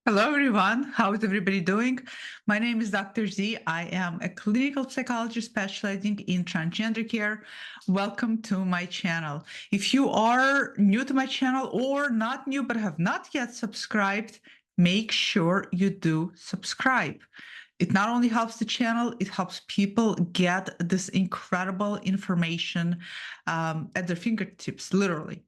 Hello, everyone. How is everybody doing? My name is Dr. Z. I am a clinical psychologist specializing in transgender care. Welcome to my channel. If you are new to my channel or not new but have not yet subscribed, make sure you do subscribe. It not only helps the channel, it helps people get this incredible information at their fingertips, literally.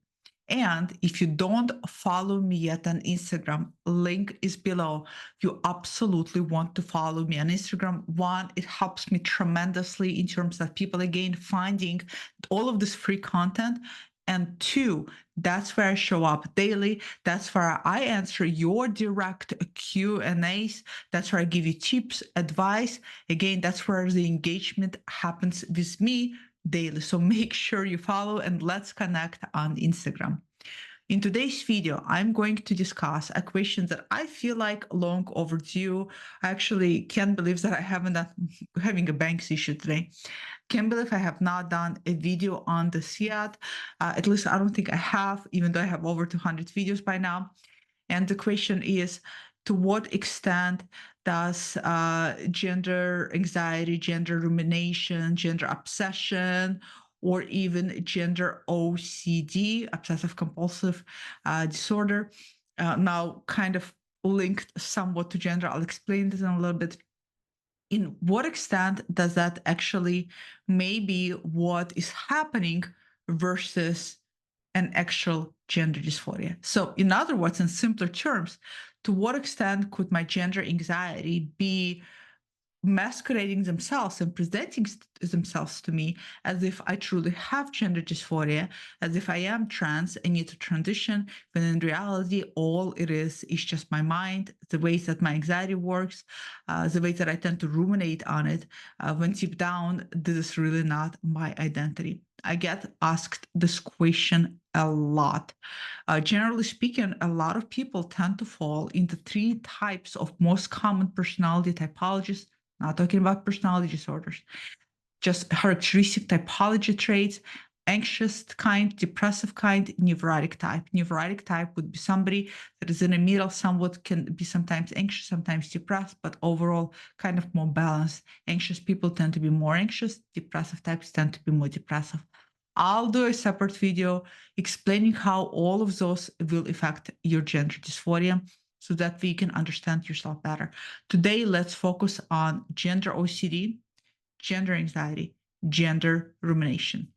And if you don't follow me yet on Instagram, link is below. You absolutely want to follow me on Instagram. One, it helps me tremendously in terms of people again finding all of this free content. And two, that's where I show up daily. That's where I answer your direct Q&As. That's where I give you tips, advice. Again, that's where the engagement happens with me daily. So make sure you follow and let's connect on Instagram. In today's video, I'm going to discuss a question that I feel like long overdue. I actually can't believe that I haven't done having a banks issue today. Can't believe I have not done a video on this yet. At least I don't think I have, even though I have over 200 videos by now. And the question is, to what extent does gender anxiety, gender rumination, gender obsession, or even gender OCD, obsessive compulsive disorder, now kind of linked somewhat to gender? I'll explain this in a little bit. In what extent does that actually maybe what is happening versus an actual gender dysphoria? So, in other words, in simpler terms, to what extent could my gender anxiety be masquerading themselves and presenting themselves to me as if I truly have gender dysphoria, as if I am trans and need to transition, when in reality, all it is just my mind, the ways that my anxiety works, the way that I tend to ruminate on it, when deep down, this is really not my identity. I get asked this question a lot. Generally speaking, a lot of people tend to fall into three types of most common personality typologies, not talking about personality disorders, just characteristic typology traits: anxious kind, depressive kind, neurotic type. Neurotic type would be somebody that is in the middle, somewhat can be sometimes anxious, sometimes depressed, but overall kind of more balanced. Anxious people tend to be more anxious, depressive types tend to be more depressive. I'll do a separate video explaining how all of those will affect your gender dysphoria so that we can understand yourself better. Today, let's focus on gender OCD, gender anxiety, gender rumination.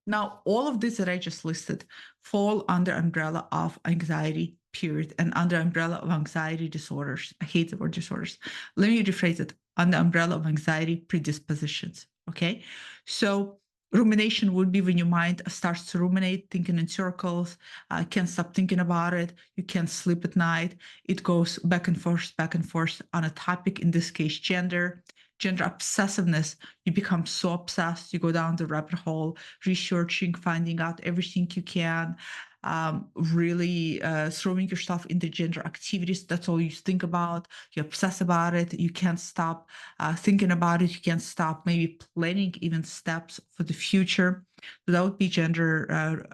Now, all of this that I just listed fall under umbrella of anxiety, period, and under umbrella of anxiety disorders. I hate the word disorders. Let me rephrase it: under umbrella of anxiety predispositions. Okay. So rumination would be when your mind starts to ruminate, thinking in circles, can't stop thinking about it. You can't sleep at night. It goes back and forth on a topic, in this case, gender. Gender obsessiveness, you become so obsessed, you go down the rabbit hole, researching, finding out everything you can, really throwing yourself into gender activities. That's all you think about. You obsess about it. You can't stop thinking about it. You can't stop maybe planning even steps for the future. So that would be gender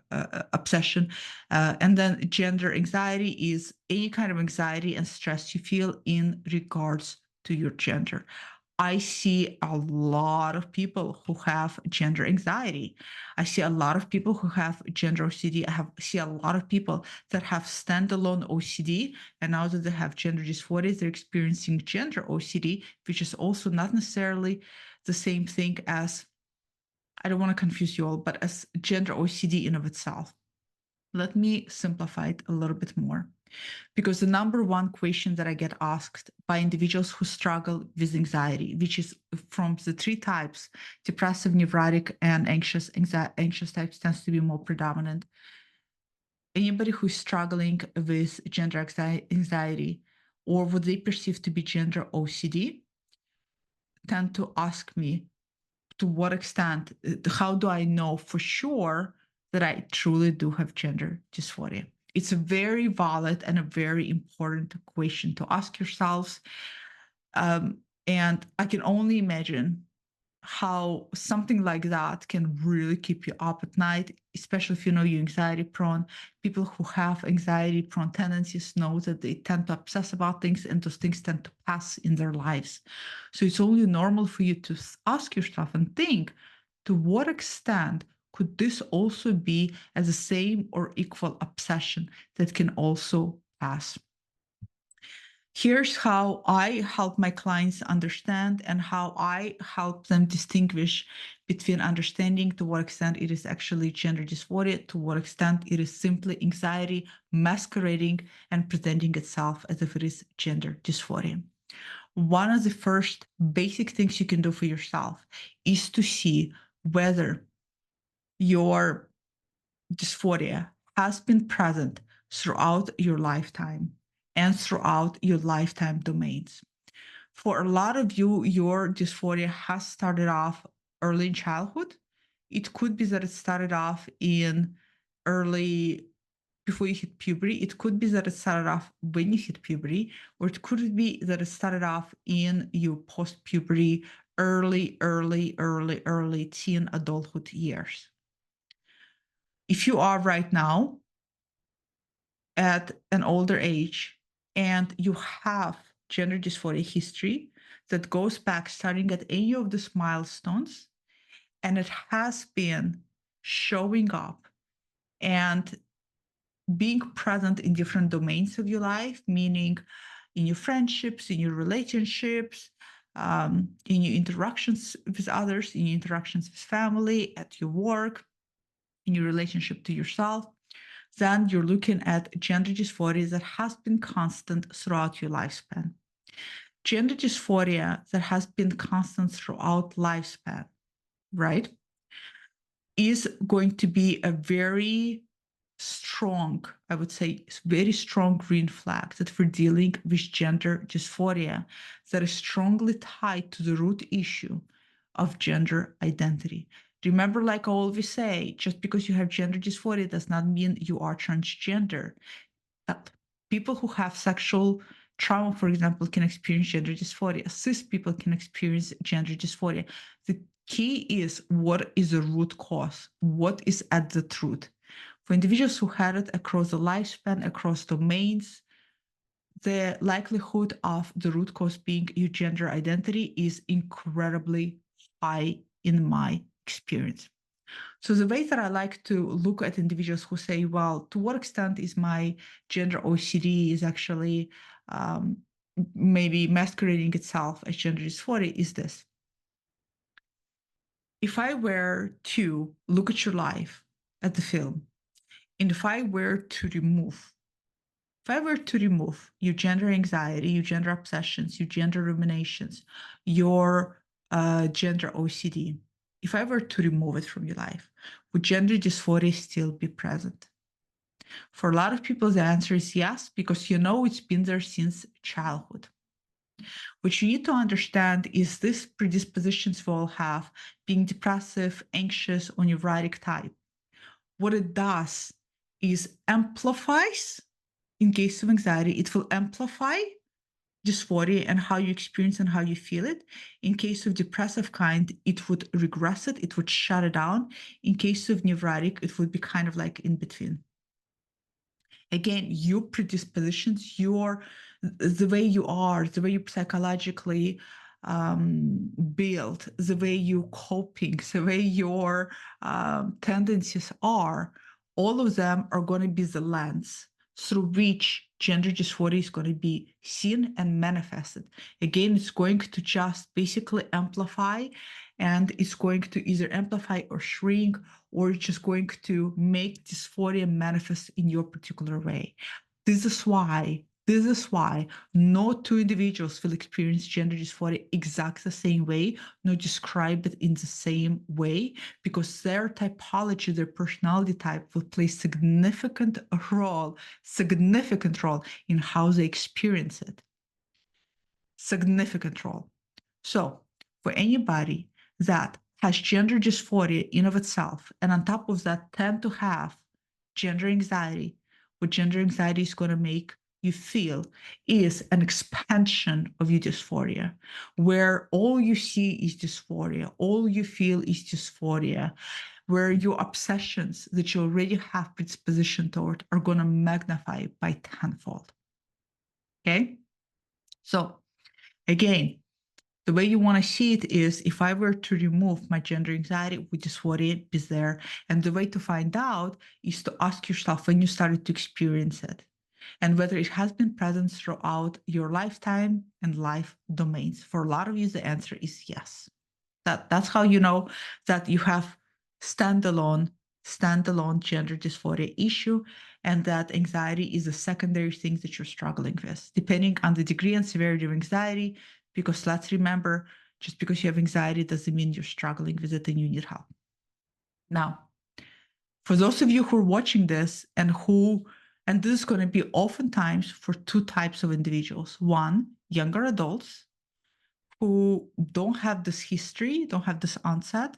obsession. And then gender anxiety is any kind of anxiety and stress you feel in regards to your gender. I see a lot of people who have gender anxiety. I see a lot of people who have gender OCD. See a lot of people that have standalone OCD, and now that they have gender dysphoria, they're experiencing gender OCD, which is also not necessarily the same thing as, I don't want to confuse you all, but as gender OCD in of itself. Let me simplify it a little bit more. Because the number one question that I get asked by individuals who struggle with anxiety, which is from the three types, depressive, neurotic, and anxious, anxious types tends to be more predominant. Anybody who's struggling with gender anxiety or what they perceive to be gender OCD tend to ask me, to what extent, how do I know for sure that I truly do have gender dysphoria? It's a very valid and a very important question to ask yourselves. And I can only imagine how something like that can really keep you up at night, especially if you know you're anxiety prone. People who have anxiety prone tendencies know that they tend to obsess about things, and those things tend to pass in their lives. So it's only normal for you to ask yourself and think, to what extent could this also be as the same or equal obsession that can also pass? Here's how I help my clients understand and how I help them distinguish between understanding to what extent it is actually gender dysphoria, to what extent it is simply anxiety masquerading and presenting itself as if it is gender dysphoria. One of the first basic things you can do for yourself is to see whether your dysphoria has been present throughout your lifetime and throughout your lifetime domains. For a lot of you, your dysphoria has started off early in childhood. It could be that it started off in early, before you hit puberty. It could be that it started off when you hit puberty, or it could be that it started off in your post puberty, early teen adulthood years. If you are right now at an older age and you have gender dysphoria history that goes back starting at any of these milestones, and it has been showing up and being present in different domains of your life, meaning in your friendships, in your relationships, in your interactions with others, in your interactions with family, at your work, in your relationship to yourself, then you're looking at gender dysphoria that has been constant throughout your lifespan. Gender dysphoria that has been constant throughout lifespan, right, is going to be a very strong, I would say, very strong green flag that we're dealing with gender dysphoria that is strongly tied to the root issue of gender identity. Remember, like I always say, just because you have gender dysphoria does not mean you are transgender. People who have sexual trauma, for example, can experience gender dysphoria. Cis people can experience gender dysphoria. The key is, what is the root cause? What is at the truth? For individuals who had it across the lifespan, across domains, the likelihood of the root cause being your gender identity is incredibly high in my experience. So the way that I like to look at individuals who say, well, to what extent is my gender OCD is actually maybe masquerading itself as gender dysphoria, is this. If I were to look at your life at the film, and if I were to remove your gender anxiety, your gender obsessions, your gender ruminations, your gender OCD, if I were to remove it from your life, would gender dysphoria still be present? For a lot of people, the answer is yes, because it's been there since childhood. What you need to understand is these predispositions we all have, being depressive, anxious, or neurotic type. What it does is amplifies, in case of anxiety, it will amplify dysphoria and how you experience and how you feel it. In case of depressive kind, it would regress it, it would shut it down. In case of neurotic, it would be kind of like in between. Again, your predispositions, the way you are, the way you psychologically built, the way you're coping, the way your tendencies are, all of them are going to be the lens through which gender dysphoria is going to be seen and manifested. Again, it's going to just basically amplify, and it's going to either amplify or shrink, or it's just going to make dysphoria manifest in your particular way. This is why no two individuals will experience gender dysphoria exactly the same way, nor describe it in the same way, because their typology, their personality type will play significant role in how they experience it. Significant role. So for anybody that has gender dysphoria in of itself, and on top of that tend to have gender anxiety, what gender anxiety is going to make you feel is an expansion of your dysphoria, where all you see is dysphoria, all you feel is dysphoria, where your obsessions that you already have predisposition toward are going to magnify by tenfold. Okay? So, again, the way you want to see it is if I were to remove my gender anxiety, with dysphoria is there. And the way to find out is to ask yourself when you started to experience it and whether it has been present throughout your lifetime and life domains. For a lot of you, the answer is yes. That's how you know that you have standalone gender dysphoria issue, and that anxiety is a secondary thing that you're struggling with, depending on the degree and severity of anxiety. Because let's remember, just because you have anxiety doesn't mean you're struggling with it and you need help. Now, for those of you who are watching this and this is going to be oftentimes for two types of individuals. One, younger adults who don't have this history, don't have this onset,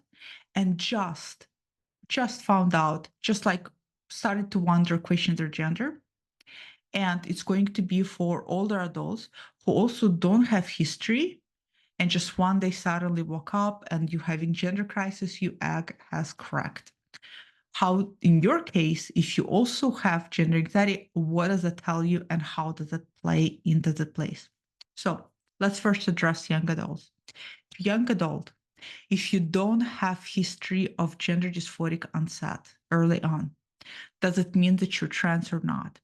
and just found out, just like started to wonder, question their gender. And it's going to be for older adults who also don't have history, and just one day suddenly woke up and you having gender crisis, your egg has cracked. How, in your case, if you also have gender anxiety, what does it tell you and how does it play into the place? So let's first address young adults. Young adult, if you don't have history of gender dysphoric onset early on, does it mean that you're trans or not?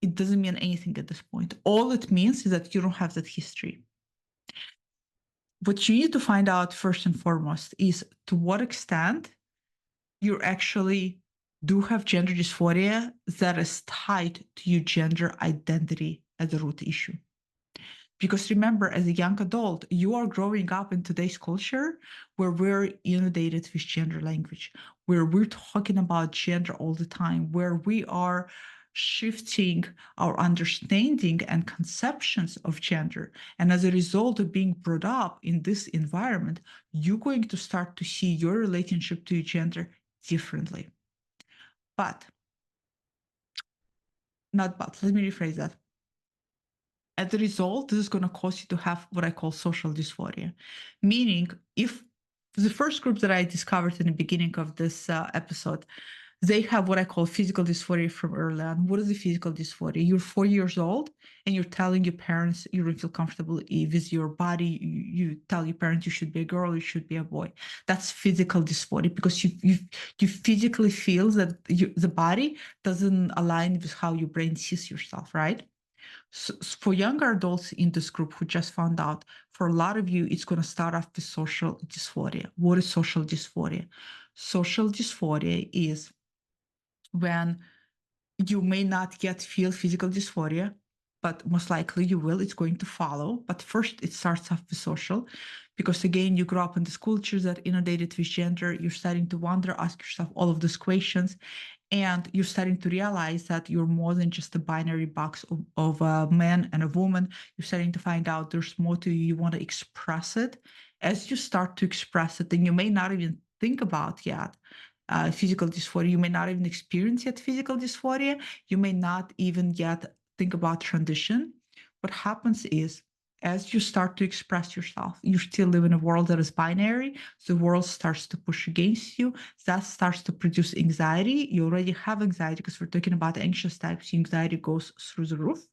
It doesn't mean anything at this point. All it means is that you don't have that history. What you need to find out first and foremost is to what extent you actually do have gender dysphoria that is tied to your gender identity as a root issue. Because remember, as a young adult, you are growing up in today's culture where we're inundated with gender language, where we're talking about gender all the time, where we are shifting our understanding and conceptions of gender. And as a result of being brought up in this environment, you're going to start to see your relationship to your gender differently. But, not but, let me rephrase that. As a result, this is going to cause you to have what I call social dysphoria. Meaning, if the first group that I discovered in the beginning of this episode, they have what I call physical dysphoria from early on. What is the physical dysphoria? You're 4 years old and you're telling your parents you don't feel comfortable with your body. You tell your parents you should be a girl, you should be a boy. That's physical dysphoria because you physically feel that the body doesn't align with how your brain sees yourself, right? So for younger adults in this group who just found out, for a lot of you, it's going to start off with social dysphoria. What is social dysphoria? Social dysphoria is when you may not yet feel physical dysphoria, but most likely you will. It's going to follow. But first, it starts off with social, because again, you grow up in this culture that inundated with gender. You're starting to wonder, ask yourself all of these questions, and you're starting to realize that you're more than just a binary box of a man and a woman. You're starting to find out there's more to you. You want to express it. As you start to express it, then you may not even think about yet physical dysphoria. You may not even experience yet physical dysphoria. You may not even yet think about transition. What happens is, as you start to express yourself, you still live in a world that is binary. The world starts to push against you. That starts to produce anxiety. You already have anxiety because we're talking about anxious types. Anxiety goes through the roof.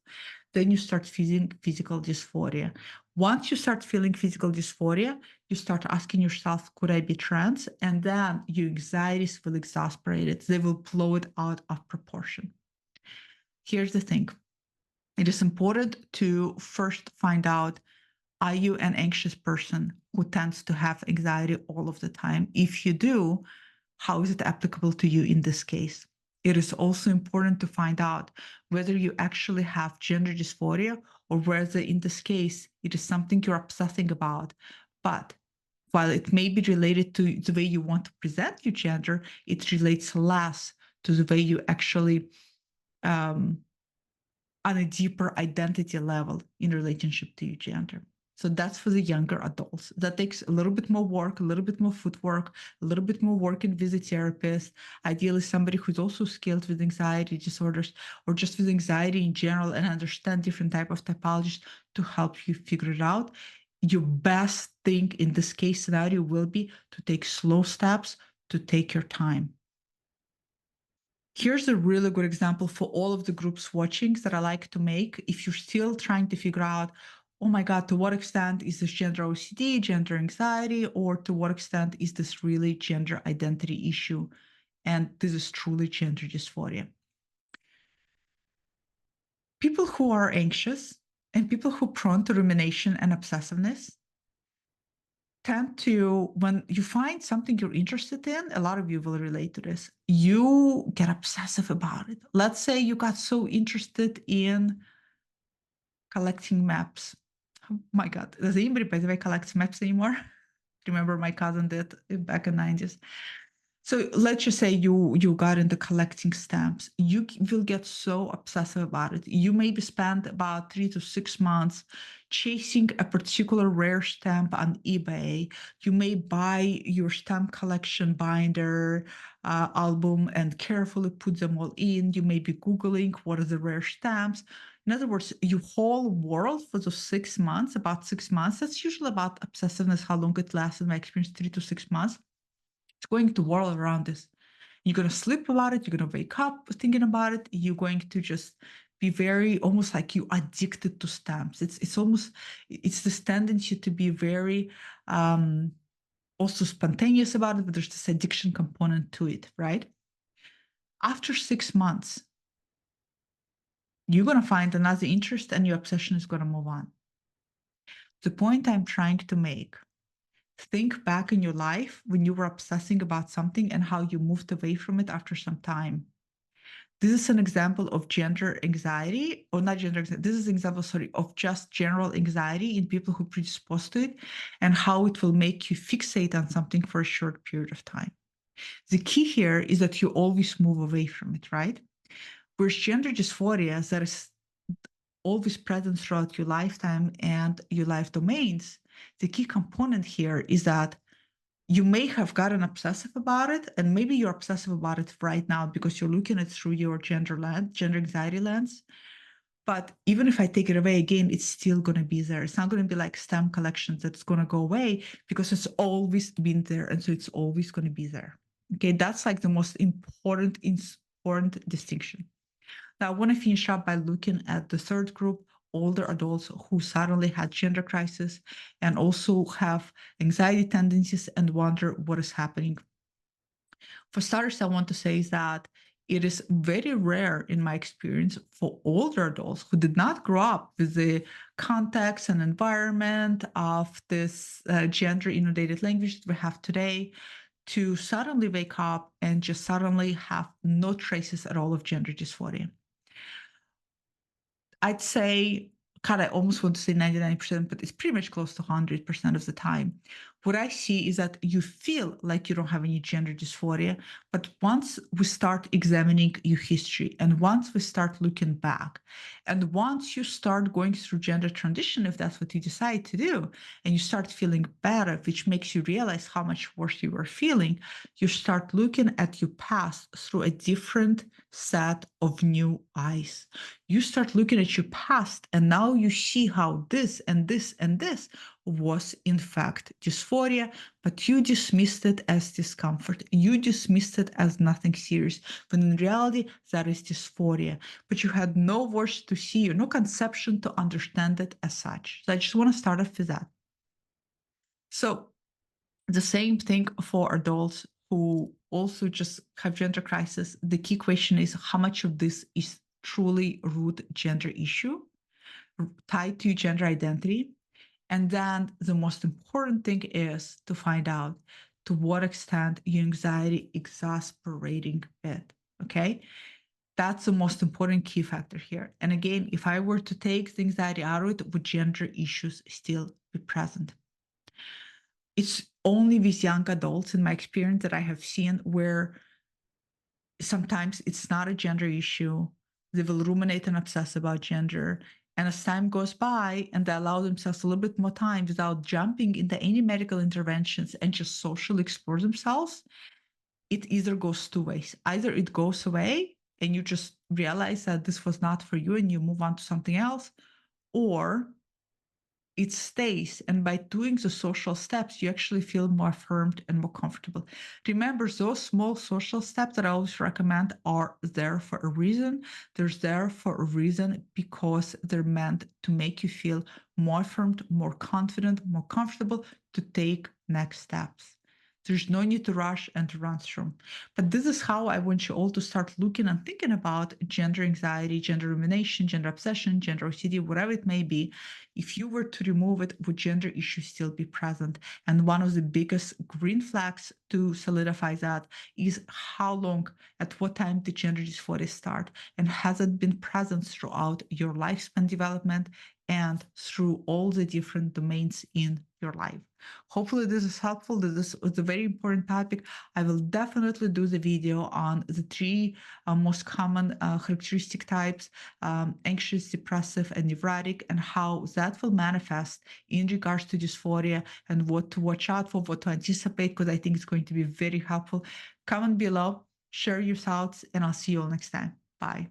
Then you start feeling physical dysphoria. Once you start feeling physical dysphoria, you start asking yourself, could I be trans? And then your anxieties will exasperate it. They will blow it out of proportion. Here's the thing. It is important to first find out, are you an anxious person who tends to have anxiety all of the time? If you do, how is it applicable to you in this case? It is also important to find out whether you actually have gender dysphoria or whether in this case, it is something you're obsessing about. But while it may be related to the way you want to present your gender, it relates less to the way you actually on a deeper identity level in relationship to your gender. So that's for the younger adults. That takes a little bit more work, a little bit more footwork, a little bit more work in visit therapist. Ideally, somebody who's also skilled with anxiety disorders or just with anxiety in general and understand different type of typologies to help you figure it out. Your best thing in this case scenario will be to take slow steps, to take your time. Here's a really good example for all of the groups watching that I like to make. If you're still trying to figure out, oh my God, to what extent is this gender OCD, gender anxiety, or to what extent is this really gender identity issue? And this is truly gender dysphoria. People who are anxious and people who are prone to rumination and obsessiveness tend to, when you find something you're interested in, a lot of you will relate to this, you get obsessive about it. Let's say you got so interested in collecting maps. Oh my God, does anybody, by the way, collect maps anymore? Remember my cousin did back in the 90s. So let's just say you got into collecting stamps. You will get so obsessive about it. You maybe spend about 3 to 6 months chasing a particular rare stamp on eBay. You may buy your stamp collection binder, album, and carefully put them all in. You may be Googling what are the rare stamps. In other words, your whole world for those 6 months, about 6 months, that's usually about obsessiveness, how long it lasts in my experience, 3 to 6 months. It's going to whirl around this. You're going to sleep about it. You're going to wake up thinking about it. You're going to just be very, almost like you addicted to stamps. It's almost, it's this tendency to be very also spontaneous about it, but there's this addiction component to it, right? After 6 months, you're going to find another interest and your obsession is going to move on. The point I'm trying to make, think back in your life when you were obsessing about something and how you moved away from it after some time. This is an example of gender anxiety, or not gender anxiety. This is an example, sorry, of just general anxiety in people who predispose to it and how it will make you fixate on something for a short period of time. The key here is that you always move away from it, right? Whereas gender dysphoria, that is always present throughout your lifetime and your life domains, the key component here is that you may have gotten obsessive about it, and maybe you're obsessive about it right now because you're looking at it through your gender anxiety lens. But even if I take it away again, it's still going to be there. It's not going to be like stamp collections that's going to go away because it's always been there. And so it's always going to be there. Okay, that's like the most important distinction. Now, I want to finish up by looking at the third group, older adults who suddenly had gender crisis and also have anxiety tendencies and wonder what is happening. For starters, I want to say is that it is very rare in my experience for older adults who did not grow up with the context and environment of this gender inundated language that we have today to suddenly wake up and just suddenly have no traces at all of gender dysphoria. I'd say, God, I almost want to say 99%, but it's pretty much close to 100% of the time. What I see is that you feel like you don't have any gender dysphoria, but once we start examining your history and once we start looking back, and once you start going through gender transition, if that's what you decide to do, and you start feeling better, which makes you realize how much worse you were feeling, you start looking at your past through a different set of new eyes. You start looking at your past, and now you see how this and this and this was in fact dysphoria, but you dismissed it as discomfort. You dismissed it as nothing serious, when in reality, that is dysphoria. But you had no words to see or no conception to understand it as such. So I just want to start off with that. So the same thing for adults who also just have gender crisis. The key question is how much of this is truly root gender issue tied to gender identity. And then the most important thing is to find out to what extent your anxiety exasperating it. Okay. That's the most important key factor here. And again, if I were to take the anxiety out of it, would gender issues still be present? It's only with young adults in my experience that I have seen where sometimes it's not a gender issue. They will ruminate and obsess about gender. And as time goes by and they allow themselves a little bit more time without jumping into any medical interventions and just socially explore themselves, it either goes two ways. Either it goes away and you just realize that this was not for you and you move on to something else, or it stays. And by doing the social steps, you actually feel more affirmed and more comfortable. Remember, those small social steps that I always recommend are there for a reason. They're there for a reason because they're meant to make you feel more affirmed, more confident, more comfortable to take next steps. There's no need to rush and to run through. But this is how I want you all to start looking and thinking about gender anxiety, gender rumination, gender obsession, gender OCD, whatever it may be. If you were to remove it, would gender issues still be present? And one of the biggest green flags to solidify that is how long, at what time did gender dysphoria start? And has it been present throughout your lifespan development and through all the different domains in your life? Hopefully, this is helpful. This is a very important topic. I will definitely do the video on the three most common characteristic types, anxious, depressive, and neurotic, and how that will manifest in regards to dysphoria and what to watch out for, what to anticipate, because I think it's going to be very helpful. Comment below, share your thoughts, and I'll see you all next time. Bye.